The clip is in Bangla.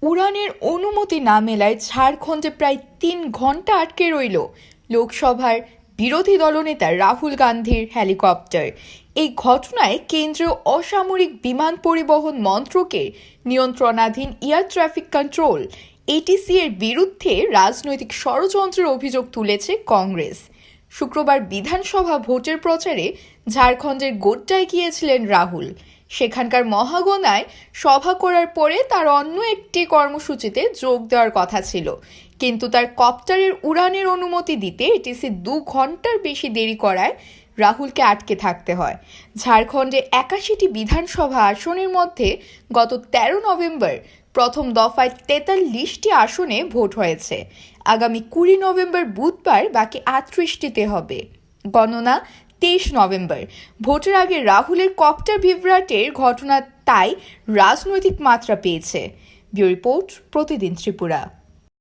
উড়ানের অনুমতি না মেলায় ঝাড়খণ্ডে প্রায় ৩ ঘন্টা আটকে রইল লোকসভার বিরোধী দলনেতা রাহুল গান্ধীর হেলিকপ্টার। এই ঘটনায় কেন্দ্রীয় অসামরিক বিমান পরিবহন মন্ত্রকের নিয়ন্ত্রণাধীন এয়ার ট্রাফিক কন্ট্রোল এটিসি এর বিরুদ্ধে রাজনৈতিক ষড়যন্ত্রের অভিযোগ তুলেছে কংগ্রেস। শুক্রবার বিধানসভা ভোটের প্রচারে ঝাড়খণ্ডের গোড্ডায় গিয়েছিলেন রাহুল। সেখানকার মহাগণায় সভা করার পরে তার অন্য একটি কর্মসূচিতে যোগ দেওয়ার কথা ছিল, কিন্তু তার কপ্টারের উড়ানের অনুমতি দিতে এটিসি 2 ঘন্টার বেশি দেরি করায় রাহুলকে আটকে থাকতে হয়। ঝাড়খণ্ডে 81টি বিধানসভা আসনের মধ্যে গত 13 নভেম্বর প্রথম দফায় 43টি আসনে ভোট হয়েছে। আগামী 20 নভেম্বর বুধবার বাকি 38টিতে হবে গণনা। 23 নভেম্বর ভোটের আগে রাহুলের কপ্টার বিভ্রাটের ঘটনা তাই রাজনৈতিক মাত্রা পেয়েছে। ব্যুরো রিপোর্ট, প্রতিদিন ত্রিপুরা।